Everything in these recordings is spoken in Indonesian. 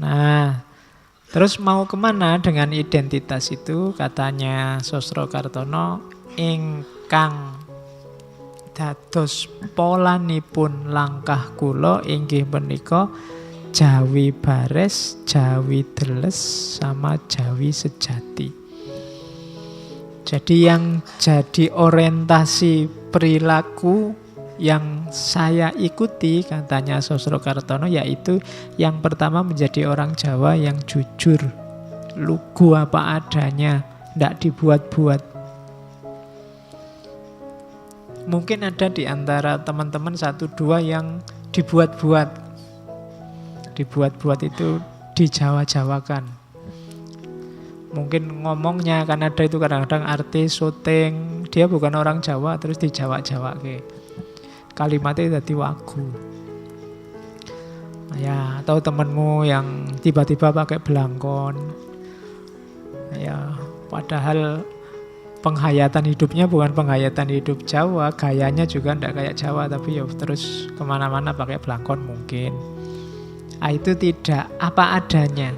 Nah, terus mau kemana dengan identitas itu? Katanya Sosrokartono, ingkang dados polanipun langkah kula inggih menika Jawi bares, Jawi deles, sama Jawi sejati. Jadi yang jadi orientasi perilaku yang saya ikuti, katanya Sosrokartono, yaitu yang pertama menjadi orang Jawa yang jujur, lugu apa adanya, tidak dibuat-buat. Mungkin ada di antara teman-teman satu dua yang dibuat-buat. Dibuat-buat itu dijawa-jawakan. Mungkin ngomongnya, kan ada itu kadang-kadang artis syuting, dia bukan orang Jawa terus dijawa-jawake. Kalimatnya jadi wagu. Ya, atau temenmu yang tiba-tiba pakai belangkon. Ya, padahal penghayatan hidupnya bukan penghayatan hidup Jawa, gayanya juga tidak kayak Jawa, tapi ya terus kemana-mana pakai belangkon mungkin. Itu tidak apa adanya.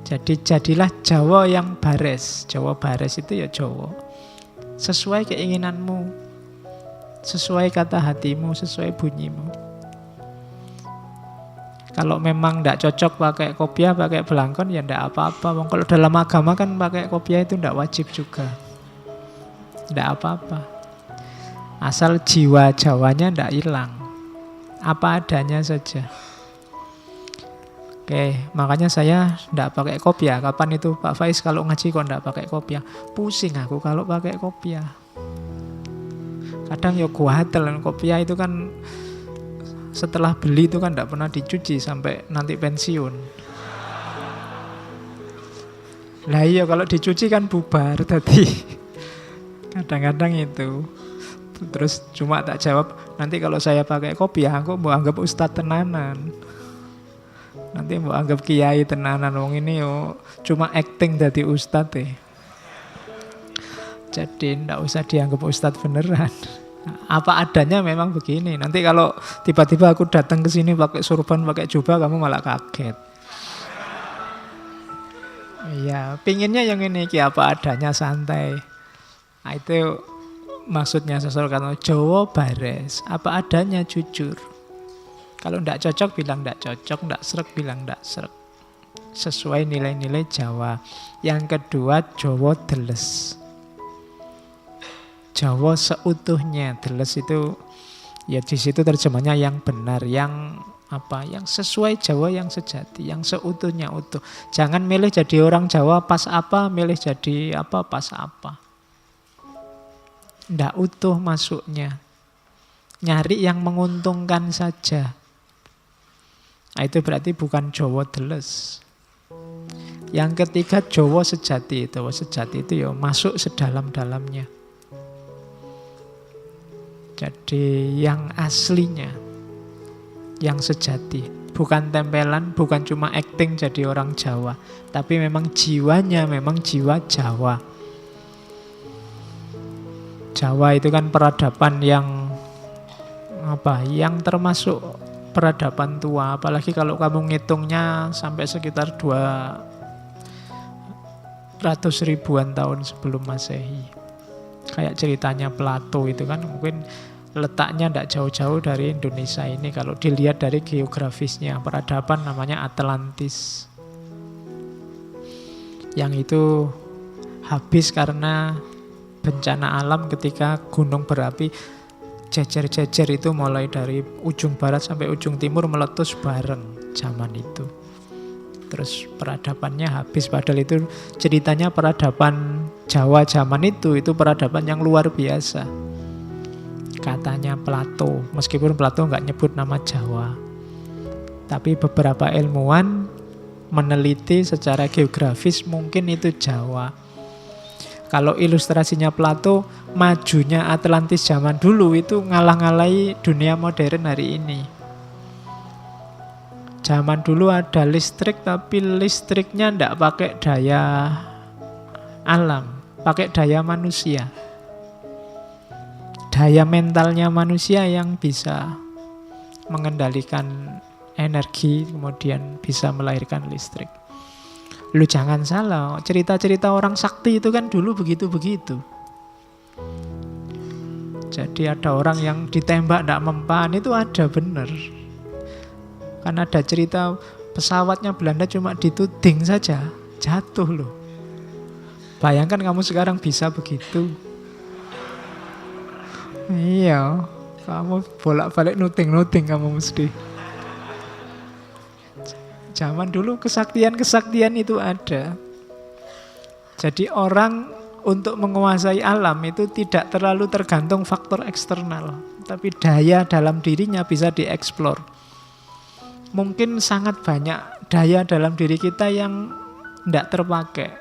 Jadi jadilah Jawa yang bares. Jawa bares itu ya Jawa sesuai keinginanmu, sesuai kata hatimu, sesuai bunyimu. Kalau memang tidak cocok pakai kopiah, pakai belangkon, ya tidak apa-apa. Kalau dalam agama kan pakai kopiah itu tidak wajib juga. Tidak apa-apa. Asal jiwa Jawanya tidak hilang. Apa adanya saja. Oke, makanya saya tidak pakai kopiah. Kapan itu Pak Faiz kalau ngaji kok tidak pakai kopiah? Pusing aku kalau pakai kopiah. Kadang ya kuatel, kopiah itu kan setelah beli itu kan tidak pernah dicuci sampai nanti pensiun. Lah iya, kalau dicuci kan bubar tadi. Kadang-kadang itu. Terus cuma tak jawab, nanti kalau saya pakai kopiah aku mau anggap ustadz tenanan. Nanti mau anggap kiai tenanan, wong ini yo cuma acting jadi ustadz. Jadi ndak usah dianggap ustadz beneran. Apa adanya memang begini. Nanti kalau tiba-tiba aku datang ke sini pakai surban, pakai jubah, kamu malah kaget. Iya, pinginnya yang ini apa adanya, santai. Nah, itu maksudnya Sosrokartono, Jawa bares, apa adanya, jujur. Kalau tidak cocok bilang tidak cocok, tidak srek bilang tidak srek. Sesuai nilai-nilai Jawa. Yang kedua, Jawa deles. Jawa seutuhnya. Deles itu ya di situ terjemahnya yang benar, yang apa? Yang sesuai Jawa yang sejati, yang seutuhnya utuh. Jangan milih jadi orang Jawa pas apa, milih jadi apa pas apa. Tidak utuh masuknya. Nyari yang menguntungkan saja. Nah, itu berarti bukan Jawa deles. Yang ketiga Jawa sejati. Jawa sejati itu ya masuk sedalam-dalamnya. Jadi yang aslinya, yang sejati. Bukan tempelan, bukan cuma acting jadi orang Jawa. Tapi memang jiwanya, memang jiwa Jawa. Jawa itu kan peradaban yang apa? Yang termasuk peradaban tua, apalagi kalau kamu ngitungnya sampai sekitar 200 ribuan tahun sebelum Masehi. Kayak ceritanya Plato itu kan mungkin letaknya tidak jauh-jauh dari Indonesia ini kalau dilihat dari geografisnya. Peradaban namanya Atlantis. Yang itu habis karena bencana alam ketika gunung berapi jejer-jejer itu mulai dari ujung barat sampai ujung timur meletus bareng zaman itu. Terus peradabannya habis, padahal itu ceritanya peradaban Jawa zaman itu peradaban yang luar biasa. Katanya Plato, meskipun Plato nggak nyebut nama Jawa. Tapi beberapa ilmuwan meneliti secara geografis mungkin itu Jawa. Kalau ilustrasinya Plato, majunya Atlantis zaman dulu itu ngalah-ngalahi dunia modern hari ini. Zaman dulu ada listrik, tapi listriknya tidak pakai daya alam, pakai daya manusia. Daya mentalnya manusia yang bisa mengendalikan energi, kemudian bisa melahirkan listrik. Lu jangan salah, cerita-cerita orang sakti itu kan dulu begitu-begitu. Jadi ada orang yang ditembak tidak mempan, itu ada bener. Kan ada cerita pesawatnya Belanda cuma dituding saja, jatuh loh. Bayangkan kamu sekarang bisa begitu. Iya, kamu bolak-balik nuting-nuting kamu mesti. Zaman dulu kesaktian-kesaktian itu ada. Jadi orang untuk menguasai alam itu tidak terlalu tergantung faktor eksternal, tapi daya dalam dirinya bisa dieksplor. Mungkin sangat banyak daya dalam diri kita yang tidak terpakai.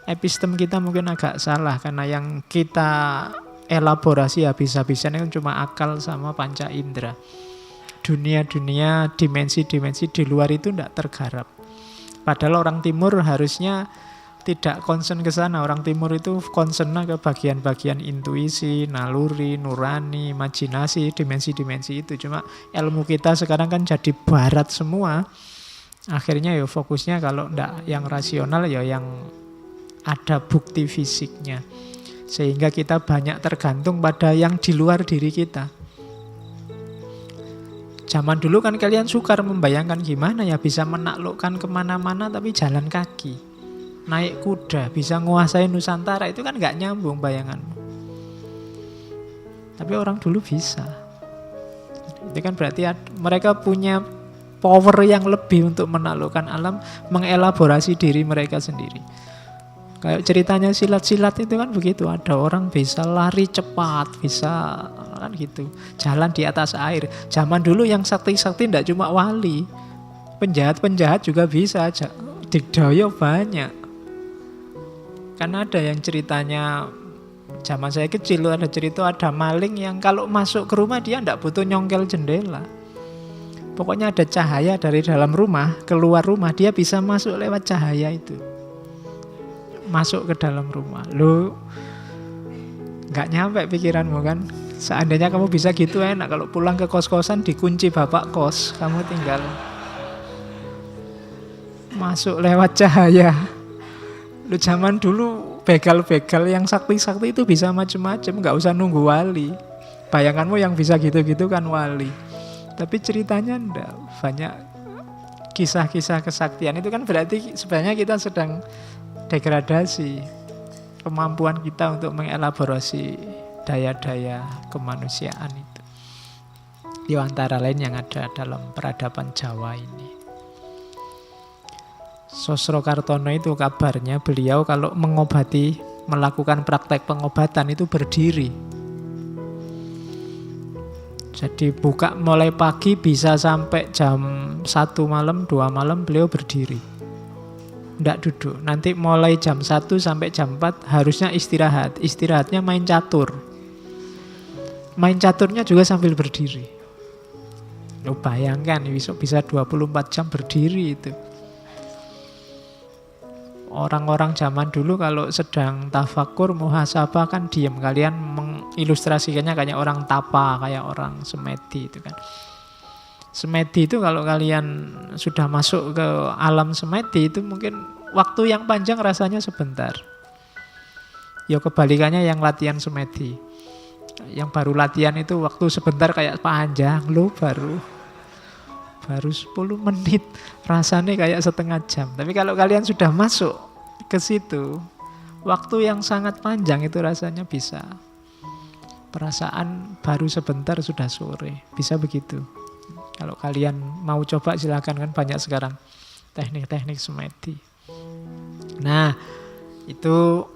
Epistem kita mungkin agak salah, karena yang kita elaborasi habis-habisan itu cuma akal sama panca indera. Dunia-dunia, dimensi-dimensi di luar itu tidak tergarap. Padahal orang timur harusnya tidak concern ke sana. Orang timur itu concernnya ke bagian-bagian intuisi, naluri, nurani, imajinasi, dimensi-dimensi itu. Cuma ilmu kita sekarang kan jadi barat semua. Akhirnya ya fokusnya kalau ndak yang rasional ya yang ada bukti fisiknya. Sehingga kita banyak tergantung pada yang di luar diri kita. Zaman dulu kan kalian sukar membayangkan gimana ya bisa menaklukkan kemana-mana tapi jalan kaki. Naik kuda, bisa nguasain Nusantara, itu kan gak nyambung bayanganmu. Tapi orang dulu bisa. Itu kan berarti mereka punya power yang lebih untuk menaklukkan alam, mengelaborasi diri mereka sendiri. Kayak ceritanya silat-silat itu kan begitu. Ada orang bisa lari cepat, bisa kan gitu, jalan di atas air. Zaman dulu yang sakti-sakti tidak cuma wali, penjahat-penjahat juga bisa. Digdaya banyak. Karena ada yang ceritanya zaman saya kecil ada cerita ada maling yang kalau masuk ke rumah dia tidak butuh nyongkel jendela. Pokoknya ada cahaya dari dalam rumah, keluar rumah dia bisa masuk lewat cahaya itu. Masuk ke dalam rumah. Lu nggak nyampe pikiranmu kan? Seandainya kamu bisa gitu enak. Kalau pulang ke kos-kosan dikunci bapak kos, kamu tinggal masuk lewat cahaya. Lu zaman dulu begal-begal yang sakti-sakti itu bisa macam-macam, nggak usah nunggu wali. Bayanganmu yang bisa gitu-gitu kan wali. Tapi ceritanya enggak, banyak kisah-kisah kesaktian itu kan berarti sebenarnya kita sedang degradasi kemampuan kita untuk mengelaborasi daya-daya kemanusiaan itu. Di antara lain yang ada dalam peradaban Jawa ini. Sosrokartono itu kabarnya beliau kalau mengobati, melakukan praktek pengobatan itu berdiri. Jadi buka mulai pagi bisa sampai jam 1 malam, 2 malam beliau berdiri. Nggak duduk. Nanti mulai jam 1 sampai jam 4 harusnya istirahat. Istirahatnya main catur. Main caturnya juga sambil berdiri. Lo bayangkan besok bisa 24 jam berdiri itu. Orang-orang zaman dulu kalau sedang tafakur, muhasabah kan diam. Kalian mengilustrasikannya kayak orang tapa, kayak orang semedi itu kan. Semedi itu kalau kalian sudah masuk ke alam semedi itu mungkin waktu yang panjang rasanya sebentar. Ya kebalikannya yang latihan semedi. Yang baru latihan itu waktu sebentar kayak panjang, lo baru 10 menit, rasanya kayak setengah jam. Tapi kalau kalian sudah masuk ke situ, waktu yang sangat panjang itu rasanya bisa. Perasaan baru sebentar sudah sore, bisa begitu. Kalau kalian mau coba silakan, kan banyak sekarang teknik-teknik semedi. Nah, itu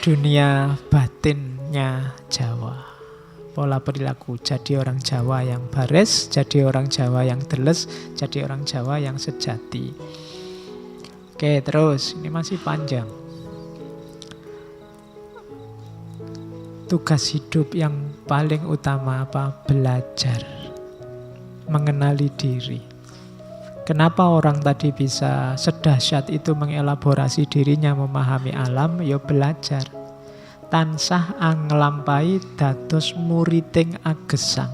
dunia batinnya Jawa. Pola perilaku, jadi orang Jawa yang bares, jadi orang Jawa yang deles, jadi orang Jawa yang sejati. Oke, terus ini masih panjang. Tugas hidup yang paling utama apa? Belajar, mengenali diri. Kenapa orang tadi bisa sedahsyat itu mengelaborasi dirinya, memahami alam? Ya belajar. Tansah anglampai dados muriting agesang.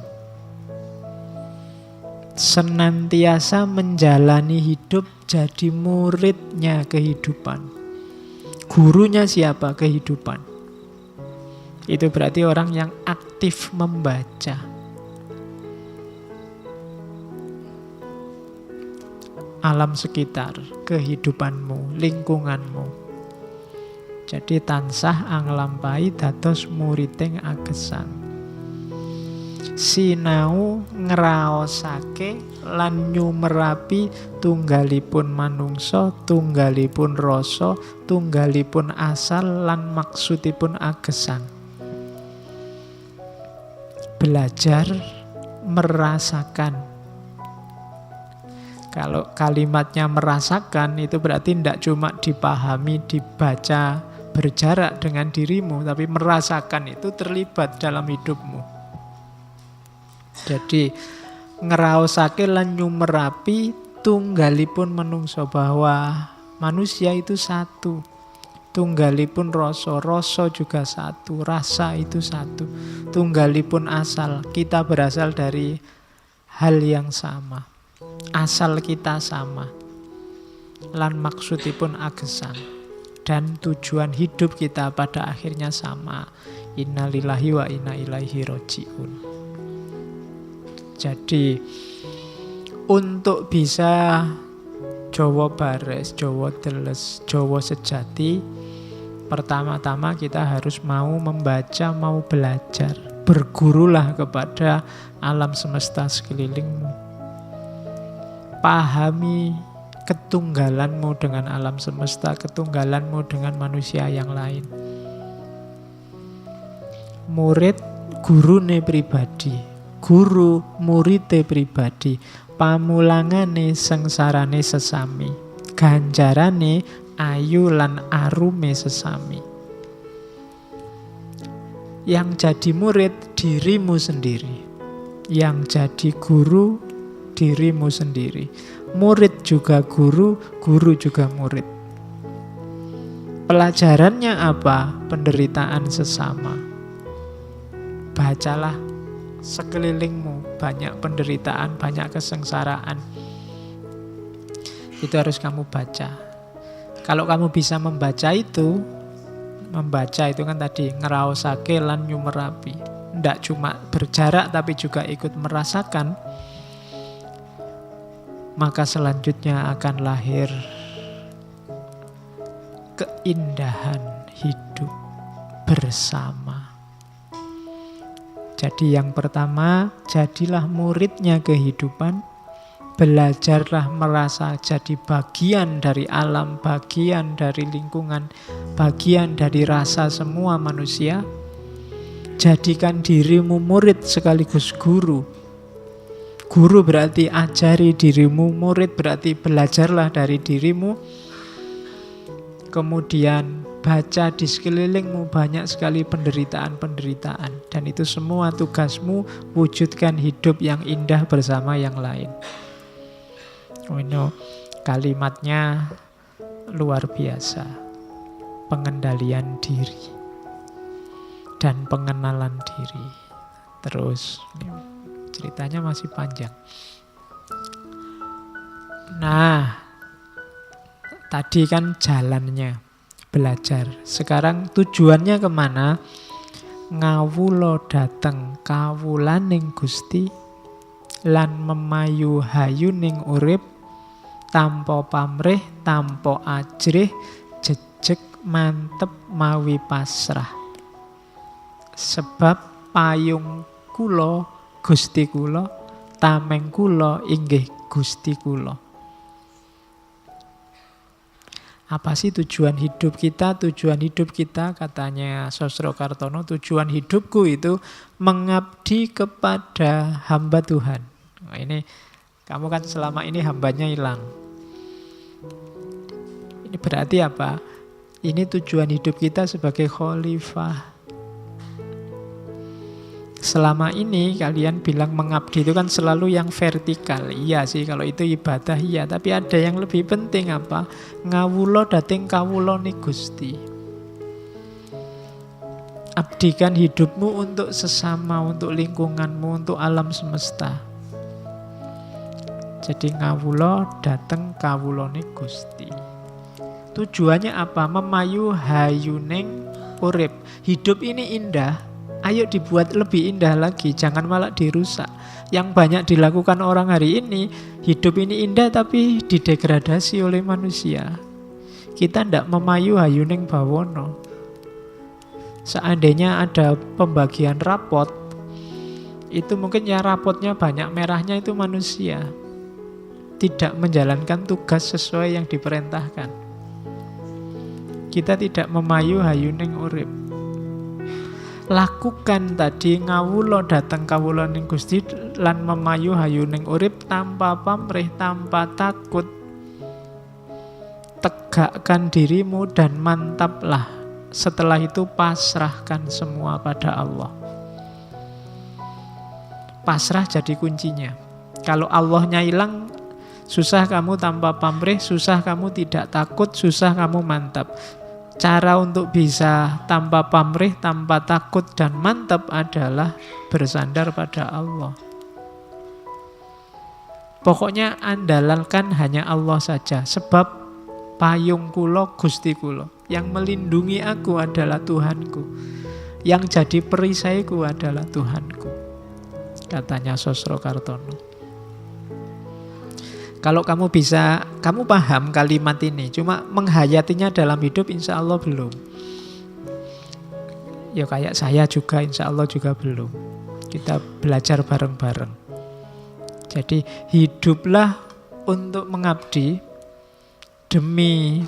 senantiasa menjalani hidup jadi muridnya kehidupan. Gurunya siapa? Kehidupan. Itu berarti orang yang aktif membaca. Alam sekitar, kehidupanmu, lingkunganmu. Jadi tansah anglampahi dados muriding agesang. Sinau ngraosake lan nyumerapi tunggalipun manungsa, tunggalipun rasa, tunggalipun asal lan maksudipun agesang. Belajar merasakan. Kalau kalimatnya merasakan itu berarti tidak cuma dipahami, dibaca, berjarak dengan dirimu, tapi merasakan itu terlibat dalam hidupmu. Jadi ngeraosake lan nyumerapi tunggalipun menungso, bahwa manusia itu satu. Tunggalipun rasa, rasa juga satu, rasa itu satu. Tunggalipun asal, kita berasal dari hal yang sama. Asal kita sama. Lan maksudipun agesang. Dan tujuan hidup kita pada akhirnya sama. Innalillahi wa inna ilaihi roji'un. Jadi untuk bisa Jawa bares, Jawa teles, Jawa sejati, pertama-tama kita harus mau membaca, mau belajar. Bergurulah kepada alam semesta sekelilingmu. Pahami ketunggalanmu dengan alam semesta, ketunggalanmu dengan manusia yang lain. Murid gurune pribadi, guru murite pribadi, pamulangane sengsarane sesami, ganjarane ayu lan arume sesami. Yang jadi murid dirimu sendiri, yang jadi guru dirimu sendiri. Murid juga guru, guru juga murid. Pelajarannya apa? Penderitaan sesama. Bacalah sekelilingmu, banyak penderitaan, banyak kesengsaraan. Itu harus kamu baca. Kalau kamu bisa membaca itu kan tadi ngeraosake lan nyumerapi. Tidak cuma berjarak tapi juga ikut merasakan. Maka selanjutnya akan lahir keindahan hidup bersama. Jadi yang pertama, jadilah muridnya kehidupan. Belajarlah merasa jadi bagian dari alam, bagian dari lingkungan, bagian dari rasa semua manusia. Jadikan dirimu murid sekaligus guru. Guru berarti ajari dirimu, murid berarti belajarlah dari dirimu. Kemudian baca di sekelilingmu banyak sekali penderitaan-penderitaan. Dan itu semua tugasmu, wujudkan hidup yang indah bersama yang lain. Kalimatnya luar biasa. Pengendalian diri dan pengenalan diri. Terus ceritanya masih panjang. Nah, tadi kan jalannya belajar. Sekarang tujuannya kemana? Ngawula dateng kawulaning Gusti lan memayu hayuning urip tanpa pamrih, tanpa ajrih, jejeg mantep mawi pasrah. Sebab payung kula Gusti kula, tameng kula inggih Gusti kula. Apa sih tujuan hidup kita? Tujuan hidup kita, katanya Sosrokartono, tujuan hidupku itu mengabdi kepada hamba Tuhan. Nah, ini kamu kan selama ini hambanya hilang. Ini berarti apa? Ini tujuan hidup kita sebagai khalifah. Selama ini kalian bilang mengabdi itu kan selalu yang vertikal. Iya sih, kalau itu ibadah iya. Tapi ada yang lebih penting apa? Ngawula dateng kawulane Gusti. Abdikan hidupmu untuk sesama, untuk lingkunganmu, untuk alam semesta. Jadi ngawula dateng kawulane Gusti. Tujuannya apa? Memayu hayuning urip. Hidup ini indah, ayo dibuat lebih indah lagi, jangan malah dirusak. Yang banyak dilakukan orang hari ini, hidup ini indah tapi didegradasi oleh manusia. Kita tidak memayu hayuning bawono. Seandainya ada pembagian rapot, itu mungkin ya rapotnya banyak merahnya itu manusia. Tidak menjalankan tugas sesuai yang diperintahkan. Kita tidak memayu hayuning urip. Lakukan tadi ngawula dateng kawulaning Gusti lan memayu hayuning urip tanpa pamrih, tanpa takut. Tegakkan dirimu dan mantaplah. Setelah itu pasrahkan semua pada Allah. Pasrah jadi kuncinya. Kalau Allahnya hilang, susah kamu tanpa pamrih, susah kamu tidak takut, susah kamu mantap. Cara untuk bisa tanpa pamrih, tanpa takut dan mantap adalah bersandar pada Allah. Pokoknya andalkan hanya Allah saja. Sebab payung kulo Gusti kulo. Yang melindungi aku adalah Tuhanku. Yang jadi perisaiku adalah Tuhanku. Katanya Sosro Kartono. Kalau kamu bisa, kamu paham kalimat ini, cuma menghayatinya dalam hidup insya Allah belum. Ya kayak saya juga insya Allah juga belum. Kita belajar bareng-bareng. Jadi hiduplah untuk mengabdi demi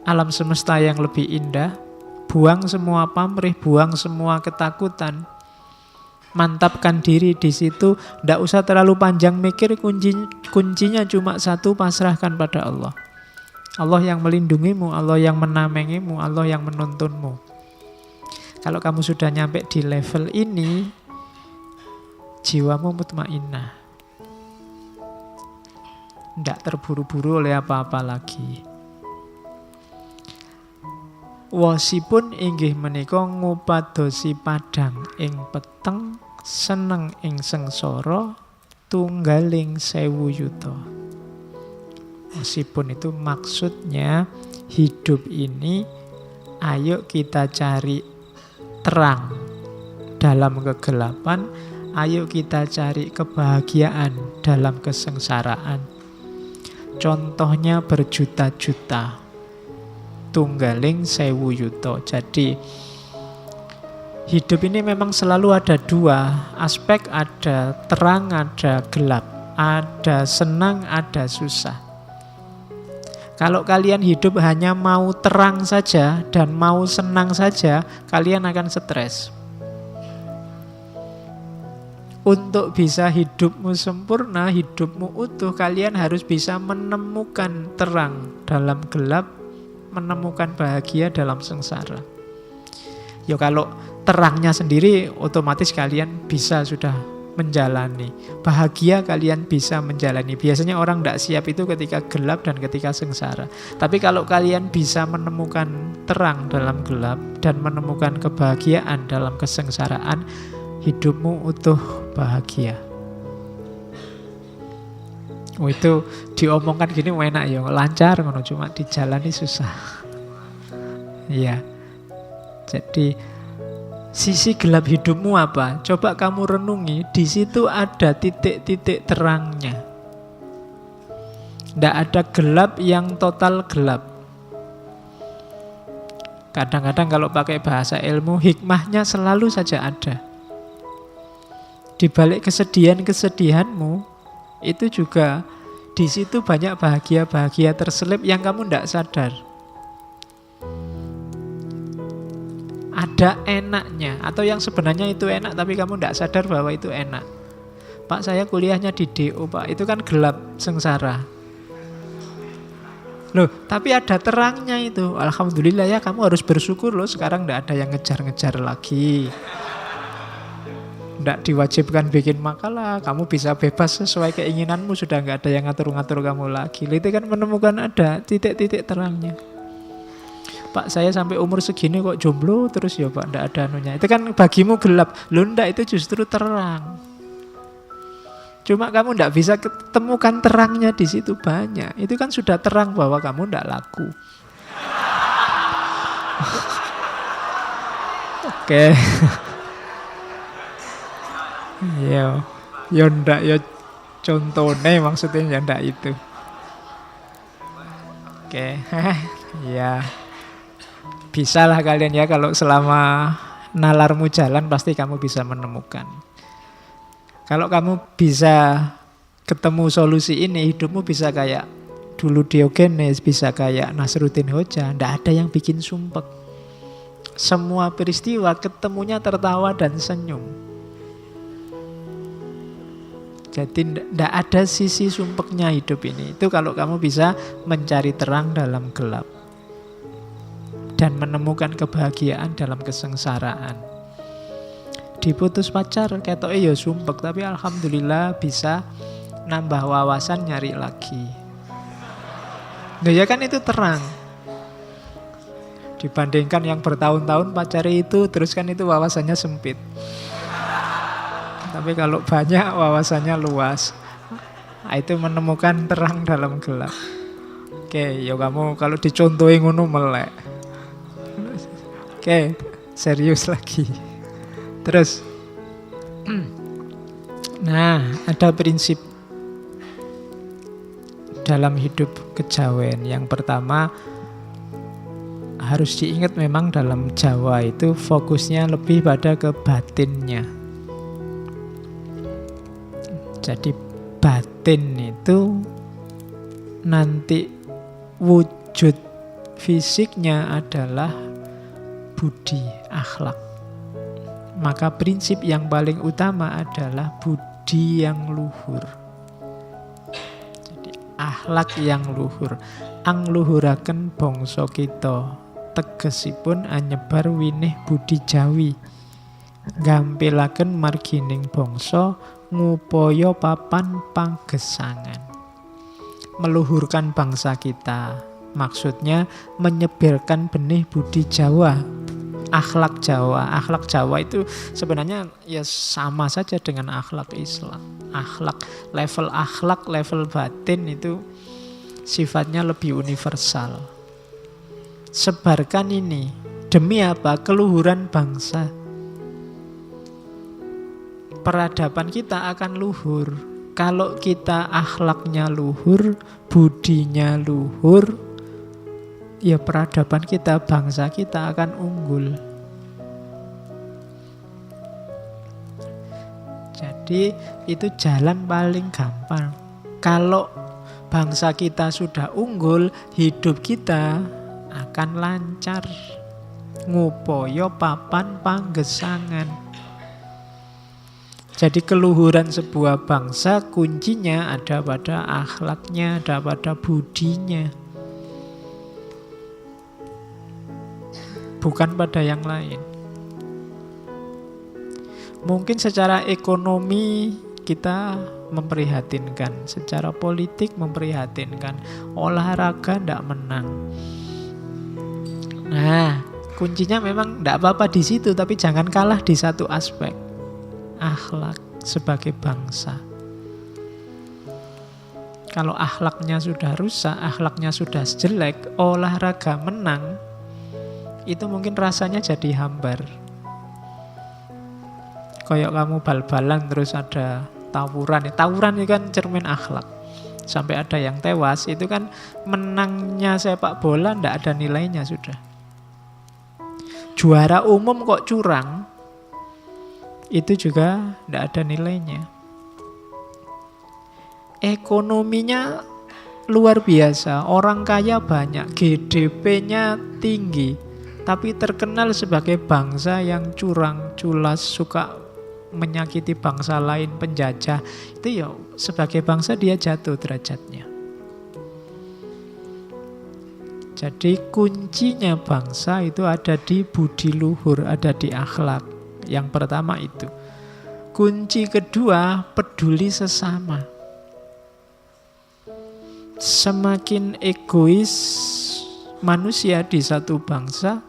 alam semesta yang lebih indah. Buang semua pamrih, buang semua ketakutan. Mantapkan diri di situ, tidak usah terlalu panjang mikir, kuncinya cuma satu, pasrahkan pada Allah. Allah yang melindungimu, Allah yang menamengimu, Allah yang menuntunmu. Kalau kamu sudah nyampe di level ini, jiwamu mutmainnah. Tidak terburu-buru oleh apa-apa lagi. Wasipun inggih menika ngupadosi padang ing peteng, seneng ing sengsara, tunggaling 1000 yuta. Wasipun itu maksudnya hidup ini ayo kita cari terang dalam kegelapan, ayo kita cari kebahagiaan dalam kesengsaraan. Contohnya berjuta-juta. Tunggaling 1000 yuta. Jadi hidup ini memang selalu ada dua aspek, ada terang, ada gelap, ada senang, ada susah. Kalau kalian hidup hanya mau terang saja dan mau senang saja, kalian akan stres. Untuk bisa hidupmu sempurna, hidupmu utuh, kalian harus bisa menemukan terang dalam gelap, menemukan bahagia dalam sengsara. Ya kalau terangnya sendiri otomatis kalian bisa sudah menjalani. Bahagia kalian bisa menjalani. Biasanya orang tidak siap itu ketika gelap dan ketika sengsara. Tapi kalau kalian bisa menemukan terang dalam gelap dan menemukan kebahagiaan dalam kesengsaraan, hidupmu utuh bahagia. Oh, itu diomongkan gini enak ya, lancar ngono, cuma dijalani susah. Iya. Jadi sisi gelap hidupmu apa? Coba kamu renungi, di situ ada titik-titik terangnya. Tidak ada gelap yang total gelap. Kadang-kadang kalau pakai bahasa ilmu, hikmahnya selalu saja ada. Di balik kesedihan-kesedihanmu, itu juga di situ banyak bahagia-bahagia terselip yang kamu tidak sadar. Ada enaknya, atau yang sebenarnya itu enak tapi kamu tidak sadar bahwa itu enak. Pak, saya kuliahnya di DO, Pak. Itu kan gelap, sengsara. Loh, tapi ada terangnya itu. Alhamdulillah ya, kamu harus bersyukur loh. Sekarang tidak ada yang ngejar-ngejar lagi. Tidak diwajibkan bikin makalah, kamu bisa bebas sesuai keinginanmu, sudah nggak ada yang ngatur-ngatur kamu lagi. Itu kan menemukan ada titik-titik terangnya. Pak, saya sampai umur segini kok jomblo terus ya Pak, tidak ada anunya. Itu kan bagimu gelap, loh enggak, itu justru terang. Cuma kamu tidak bisa ketemukan terangnya di situ banyak. Itu kan sudah terang bahwa kamu tidak laku. Oke. Yo ndak yo contohnya maksudnya ya ndak itu. Oke. Ya. Bisa lah kalian ya kalau selama nalarmu jalan pasti kamu bisa menemukan. Kalau kamu bisa ketemu solusi ini, hidupmu bisa kayak dulu Diogenes, bisa kayak Nasruddin Hoja, ndak ada yang bikin sumpek. Semua peristiwa ketemunya tertawa dan senyum. Jadi ndak ada sisi sumpeknya hidup ini. Itu kalau kamu bisa mencari terang dalam gelap dan menemukan kebahagiaan dalam kesengsaraan. Diputus pacar ketoke ya sumpek, tapi alhamdulillah bisa nambah wawasan nyari lagi. Nah ya kan itu terang. Dibandingkan yang bertahun-tahun pacari itu, terus kan itu wawasannya sempit. Tapi kalau banyak wawasannya luas. Nah, itu menemukan terang dalam gelap. Oke, ya kamu kalau dicontohin ngono melek. Oke, serius lagi. Terus, nah ada prinsip dalam hidup kejawen. Yang pertama harus diingat memang dalam Jawa itu fokusnya lebih pada ke batinnya. Jadi batin itu nanti wujud fisiknya adalah budi, akhlak. Maka prinsip yang paling utama adalah budi yang luhur. Jadi akhlak yang luhur. Ang luhuraken bangsa kita, tegesipun anyebar winih budi jawi. Gampilaken margining bangsa, ngupaya papan panggesangan. Meluhurkan bangsa kita, maksudnya menyebarkan benih budi Jawa. Akhlak Jawa. Akhlak Jawa itu sebenarnya ya sama saja dengan akhlak Islam. Akhlak, level batin itu sifatnya lebih universal. Sebarkan ini. Demi apa? Keluhuran bangsa. Peradaban kita akan luhur. Kalau kita akhlaknya luhur, budinya luhur, ya peradaban kita, bangsa kita akan unggul. Jadi itu jalan paling gampang. Kalau bangsa kita sudah unggul, hidup kita akan lancar. Ngupaya papan panggesangan. Jadi keluhuran sebuah bangsa kuncinya ada pada akhlaknya, ada pada budinya. Bukan pada yang lain. Mungkin secara ekonomi kita memprihatinkan, secara politik memprihatinkan, olahraga tidak menang. Nah, kuncinya memang tidak apa-apa di situ, tapi jangan kalah di satu aspek, akhlak sebagai bangsa. Kalau akhlaknya sudah rusak, akhlaknya sudah jelek, olahraga menang, itu mungkin rasanya jadi hambar. Kayak kamu bal-balan terus ada tawuran. Tawuran itu kan cermin akhlak. Sampai ada yang tewas, itu kan menangnya sepak bola tidak ada nilainya sudah. Juara umum kok curang, itu juga tidak ada nilainya. Ekonominya luar biasa, orang kaya banyak, GDP-nya tinggi, tapi terkenal sebagai bangsa yang curang, culas, suka menyakiti bangsa lain, penjajah. Itu ya sebagai bangsa dia jatuh derajatnya. Jadi kuncinya bangsa itu ada di budi luhur, ada di akhlak. Yang pertama itu. Kunci kedua, peduli sesama. Semakin egois manusia di satu bangsa,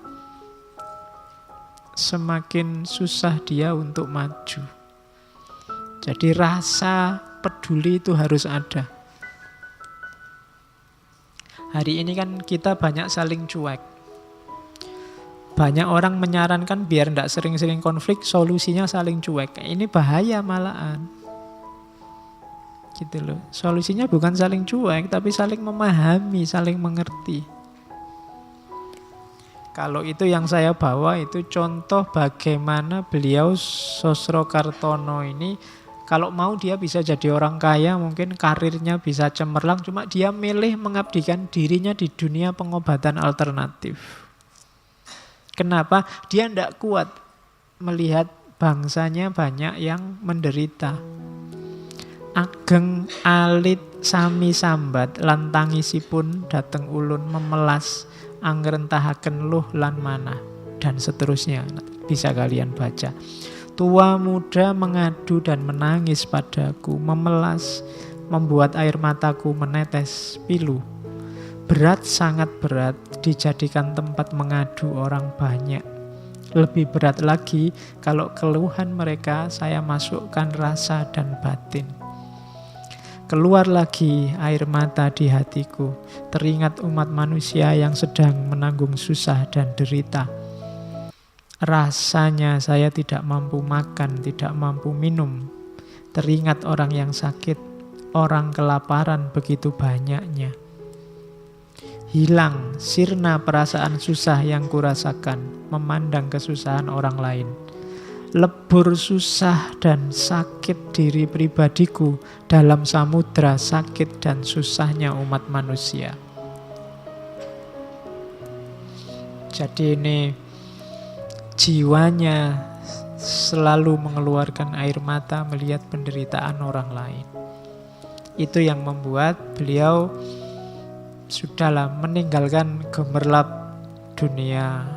semakin susah dia untuk maju. Jadi rasa peduli itu harus ada. Hari ini kan kita banyak saling cuek. Banyak orang menyarankan biar tidak sering-sering konflik, solusinya saling cuek. Ini bahaya malahan. Gitu loh. Solusinya bukan saling cuek, tapi saling memahami, saling mengerti. Kalau itu yang saya bawa itu contoh bagaimana beliau Sosrokartono ini, kalau mau dia bisa jadi orang kaya, mungkin karirnya bisa cemerlang, cuma dia milih mengabdikan dirinya di dunia pengobatan alternatif. Kenapa? Dia tidak kuat melihat bangsanya banyak yang menderita. Ageng alit sami sambat lantangisipun dateng ulun memelas angrentahaken luh lan manah, dan seterusnya. Bisa kalian baca. Tua muda mengadu dan menangis padaku, memelas, membuat air mataku menetes pilu. Berat, sangat berat, dijadikan tempat mengadu orang banyak. Lebih berat lagi kalau keluhan mereka saya masukkan rasa dan batin. Keluar lagi air mata di hatiku, teringat umat manusia yang sedang menanggung susah dan derita. Rasanya saya tidak mampu makan, tidak mampu minum. Teringat orang yang sakit, orang kelaparan begitu banyaknya. Hilang, sirna perasaan susah yang kurasakan, memandang kesusahan orang lain. Lebur susah dan sakit diri pribadiku dalam samudra sakit dan susahnya umat manusia. Jadi ini jiwanya selalu mengeluarkan air mata melihat penderitaan orang lain. Itu yang membuat beliau sudahlah meninggalkan gemerlap dunia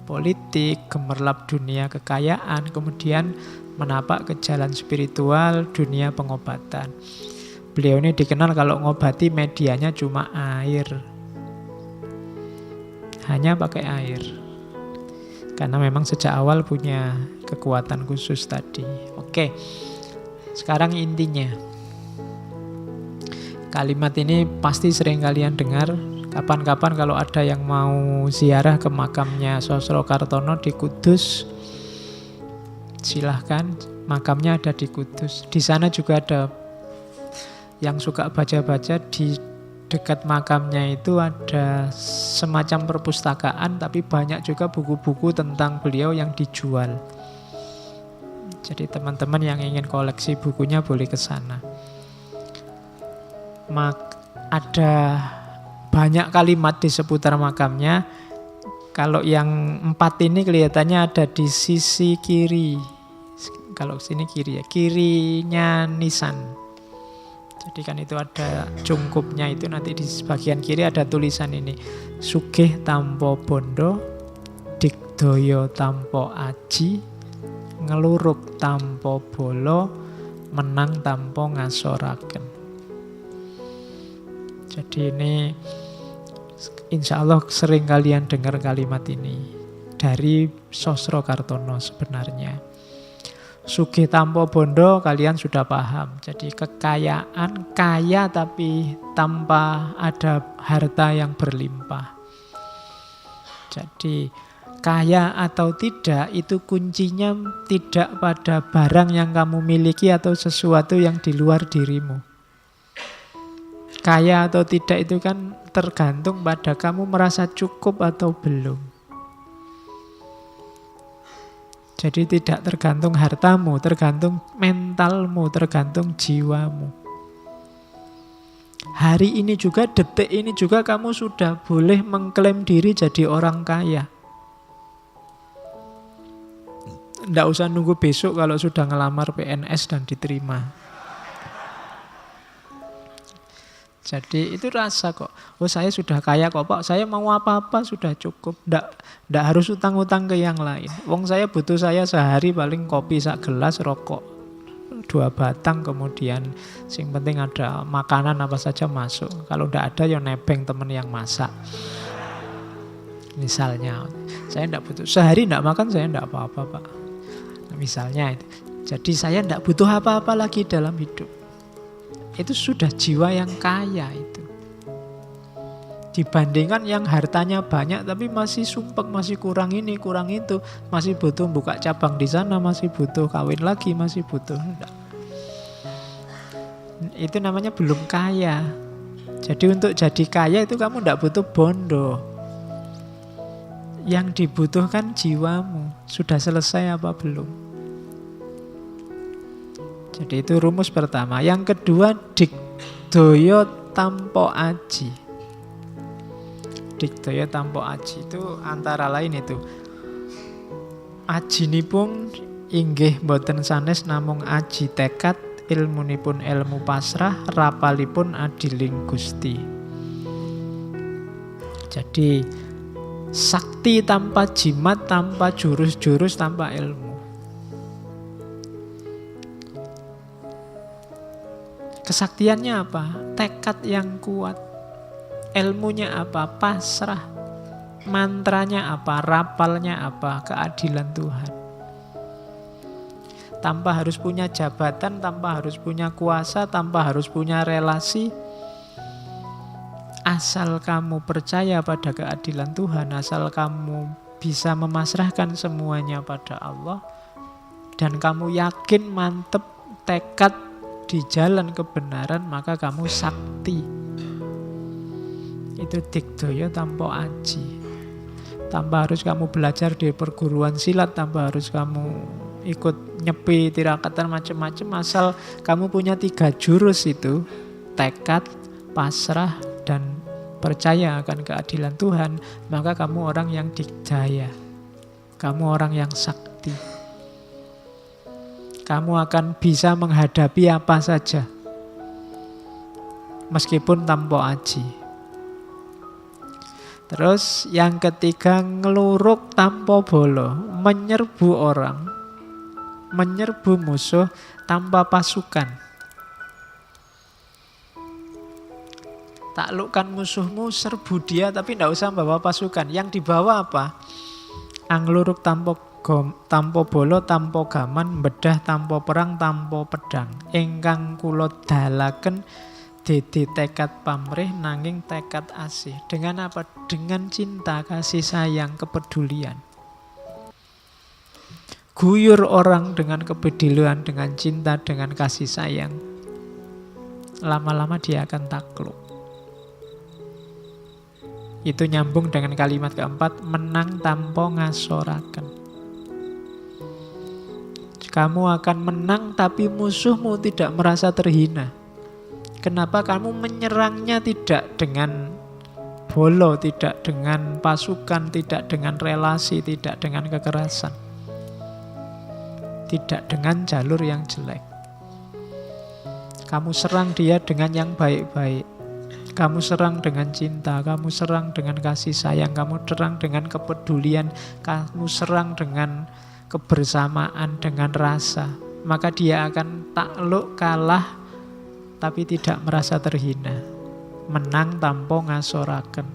politik, gemerlap dunia kekayaan, kemudian menapak ke jalan spiritual, dunia pengobatan. Beliau ini dikenal kalau ngobati medianya cuma air. Hanya pakai air. Karena memang sejak awal punya kekuatan khusus tadi. Oke, sekarang intinya. Kalimat ini pasti sering kalian dengar. Kapan-kapan kalau ada yang mau ziarah ke makamnya Sosrokartono di Kudus, silahkan, makamnya ada di Kudus. Di sana juga ada yang suka baca-baca, di dekat makamnya itu ada semacam perpustakaan, tapi banyak juga buku-buku tentang beliau yang dijual. Jadi teman-teman yang ingin koleksi bukunya boleh ke sana. Ada banyak kalimat di seputar makamnya. Kalau yang 4 ini kelihatannya ada di sisi kiri. Kalau sini kiri ya, kirinya nisan. Jadi kan itu ada cungkupnya, itu nanti di bagian kiri ada tulisan ini. Sugih tampo bondo, digdoyo tampo aji, ngeluruk tampo bolo, menang tampo ngasoraken. Jadi ini insya Allah sering kalian dengar kalimat ini dari Sosrokartono sebenarnya. Sugih tampo bondo kalian sudah paham. Jadi kekayaan, kaya tapi tanpa ada harta yang berlimpah. Jadi kaya atau tidak itu kuncinya tidak pada barang yang kamu miliki atau sesuatu yang di luar dirimu. Kaya atau tidak itu kan tergantung pada kamu merasa cukup atau belum. Jadi tidak tergantung hartamu, tergantung mentalmu, tergantung jiwamu. Hari ini juga, detik ini juga kamu sudah boleh mengklaim diri jadi orang kaya. Tidak usah nunggu besok kalau sudah ngelamar PNS dan diterima. Jadi itu rasa kok, oh saya sudah kaya kok Pak, saya mau apa-apa sudah cukup. Nggak harus utang-utang ke yang lain. Wong saya butuh saya sehari paling kopi sak gelas, rokok 2 batang, kemudian sing penting ada makanan apa saja masuk. Kalau nggak ada ya nebeng temen yang masak. Misalnya, saya nggak butuh, sehari nggak makan saya nggak apa-apa Pak. Misalnya itu. Jadi saya nggak butuh apa-apa lagi dalam hidup. itu sudah jiwa yang kaya itu. Dibandingkan yang hartanya banyak tapi masih sumpek, masih kurang ini, kurang itu, masih butuh buka cabang di sana, masih butuh kawin lagi, masih butuh. Enggak. Itu namanya belum kaya. Jadi untuk jadi kaya itu kamu enggak butuh bondo. Yang dibutuhkan jiwamu. Sudah selesai apa belum? Jadi itu rumus pertama. Yang kedua, digdaya tanpa aji. Digdaya tanpa aji itu antara lain itu. Ajinipun inggih boten sanes namung aji tekad, ilmunipun ilmu pasrah, rapalipun adiling Gusti. Jadi sakti tanpa jimat, tanpa jurus-jurus, tanpa ilmu. Kesaktiannya apa? Tekad yang kuat. Ilmunya apa? Pasrah. Mantranya apa? Rapalnya apa? Keadilan Tuhan. Tanpa harus punya jabatan, tanpa harus punya kuasa, tanpa harus punya relasi. Asal kamu percaya pada keadilan Tuhan, asal kamu bisa memasrahkan semuanya pada Allah, dan kamu yakin, mantep, tekad di jalan kebenaran, maka kamu sakti. Itu digdaya tanpa aji. Tanpa harus kamu belajar di perguruan silat, tanpa harus kamu ikut nyepi, tirakatan, macam-macam. Asal kamu punya 3 jurus itu, tekad, pasrah, dan percaya akan keadilan Tuhan, maka kamu orang yang digdaya. Kamu orang yang sakti. Kamu akan bisa menghadapi apa saja, meskipun tanpa aji. Terus yang ketiga, ngeluruk tanpa bolo, menyerbu orang, menyerbu musuh tanpa pasukan. Taklukkan musuhmu, serbu dia, tapi tidak usah bawa pasukan. Yang dibawa apa? Angluruk tanpa bolo, tanpa gaman, bedah tanpa perang, tanpa pedang. Ingkang kula dalaken dede tekad pamrih nanging tekad asih. Dengan apa? Dengan cinta, kasih sayang, kepedulian. Guyur orang dengan kepedulian, dengan cinta, dengan kasih sayang. Lama-lama dia akan takluk. Itu nyambung dengan kalimat keempat, menang tanpa ngasoraken. Kamu akan menang tapi musuhmu tidak merasa terhina. Kenapa? Kamu menyerangnya tidak dengan bolo, tidak dengan pasukan, tidak dengan relasi, tidak dengan kekerasan, tidak dengan jalur yang jelek. Kamu serang dia dengan yang baik-baik. Kamu serang dengan cinta, kamu serang dengan kasih sayang, kamu serang dengan kepedulian, kamu serang dengan kebersamaan, dengan rasa. Maka dia akan takluk, kalah, tapi tidak merasa terhina. Menang tanpa ngasoraken.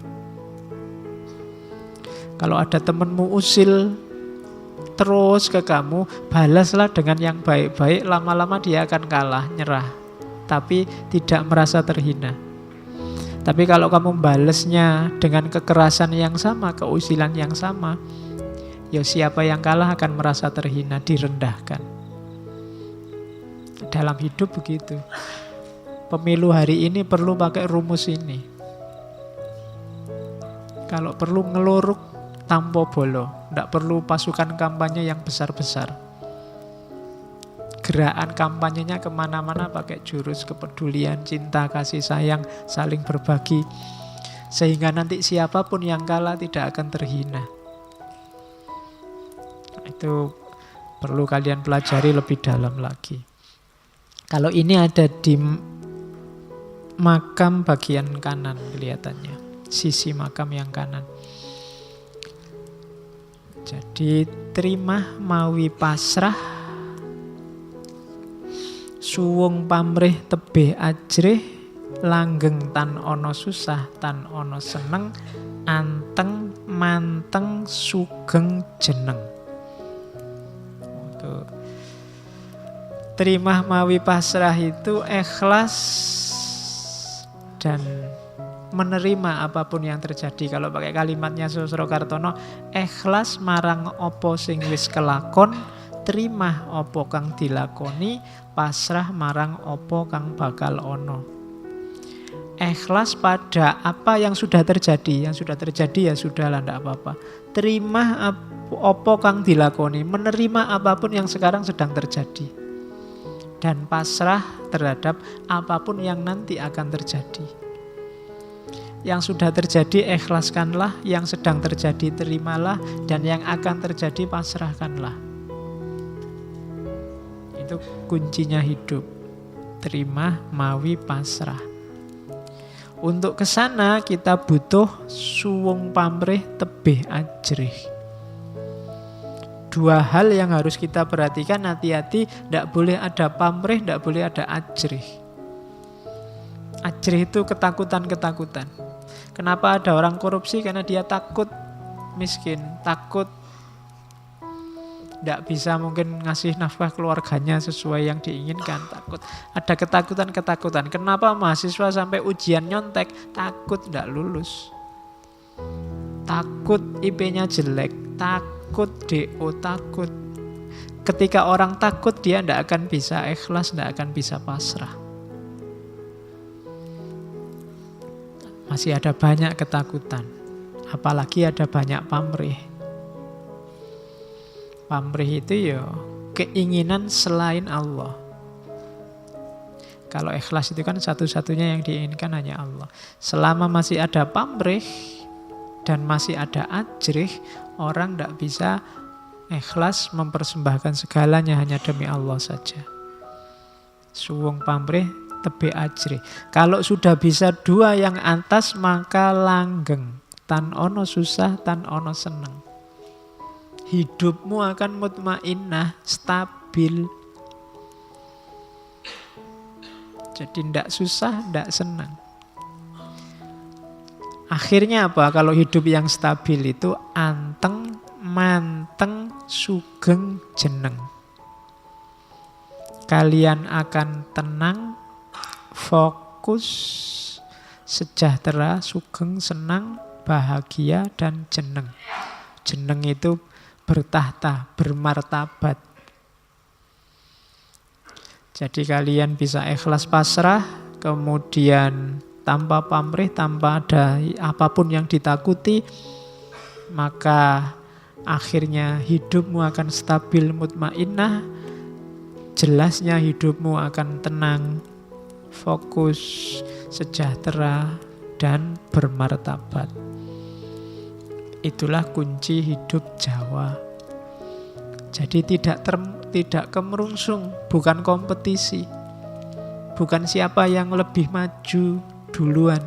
Kalau ada temanmu usil terus ke kamu, balaslah dengan yang baik-baik. Lama-lama dia akan kalah, nyerah, tapi tidak merasa terhina. Tapi kalau kamu balasnya dengan kekerasan yang sama, keusilan yang sama, ya siapa yang kalah akan merasa terhina, direndahkan. Dalam hidup begitu. Pemilu hari ini perlu pakai rumus ini. Kalau perlu ngeluruk tanpa bolo, tidak perlu pasukan kampanye yang besar-besar. Gerakan kampanyenya kemana-mana pakai jurus kepedulian, cinta, kasih sayang, saling berbagi. Sehingga nanti siapapun yang kalah tidak akan terhina. Itu perlu kalian pelajari lebih dalam lagi. Kalau ini ada di makam bagian kanan kelihatannya. Sisi makam yang kanan. Jadi terima mawi pasrah, suwung pamrih tebih ajrih, langgeng tan ono susah, tan ono seneng, anteng manteng sugeng jeneng. Terima mawi pasrah itu ikhlas dan menerima apapun yang terjadi. Kalau pakai kalimatnya Susro Kartono, ikhlas marang opo sing wis kelakon, terima opo kang dilakoni, pasrah marang opo kang bakal ono. Ikhlas pada apa yang sudah terjadi. Yang sudah terjadi ya sudahlah, tidak apa-apa. Terima opo kang dilakoni, menerima apapun yang sekarang sedang terjadi. Dan pasrah terhadap apapun yang nanti akan terjadi. Yang sudah terjadi ikhlaskanlah, yang sedang terjadi terimalah, dan yang akan terjadi pasrahkanlah. Itu kuncinya hidup. Terima mawi pasrah. Untuk kesana kita butuh suwung pamrih tebih ajrih. Dua hal yang harus kita perhatikan, hati-hati, tidak boleh ada pamrih, tidak boleh ada ajrih. Ajrih itu ketakutan-ketakutan. Kenapa ada orang korupsi? Karena dia takut miskin, takut tidak bisa mungkin ngasih nafkah keluarganya sesuai yang diinginkan, takut. Ada ketakutan-ketakutan. Kenapa mahasiswa sampai ujian nyontek? Takut tidak lulus. Takut IP-nya jelek, takut DO, takut. Ketika orang takut, dia tidak akan bisa ikhlas, tidak akan bisa pasrah. Masih ada banyak ketakutan. Apalagi ada banyak pamrih. Pamrih itu ya keinginan selain Allah. Kalau ikhlas itu kan satu-satunya yang diinginkan hanya Allah. Selama masih ada pamrih dan masih ada ajrih, orang tidak bisa ikhlas mempersembahkan segalanya hanya demi Allah saja. Suwung pamrih tebe ajrih. Kalau sudah bisa dua yang atas, maka langgeng. Tan ono susah, tan ono seneng. Hidupmu akan mutmainnah, stabil. Jadi tidak susah, tidak senang. Akhirnya apa? Kalau hidup yang stabil itu anteng, manteng, sugeng, jeneng. Kalian akan tenang, fokus, sejahtera, sugeng, senang, bahagia, dan jeneng. Jeneng itu bertahta, bermartabat. Jadi kalian bisa ikhlas pasrah, kemudian tanpa pamrih, tanpa ada apapun yang ditakuti, maka akhirnya hidupmu akan stabil, mutmainnah, jelasnya hidupmu akan tenang, fokus, sejahtera, dan bermartabat. Itulah kunci hidup Jawa. Jadi tidak kemerungsung, bukan kompetisi. Bukan siapa yang lebih maju duluan.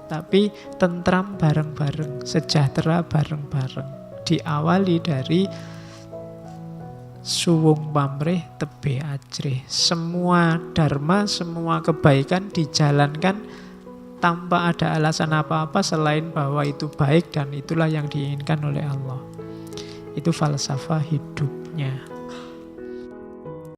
Tapi tentram bareng-bareng, sejahtera bareng-bareng. Diawali dari suwung pamrih tebe ajrih. Semua dharma, semua kebaikan dijalankan tanpa ada alasan apa-apa selain bahwa itu baik dan itulah yang diinginkan oleh Allah. Itu falsafah hidupnya.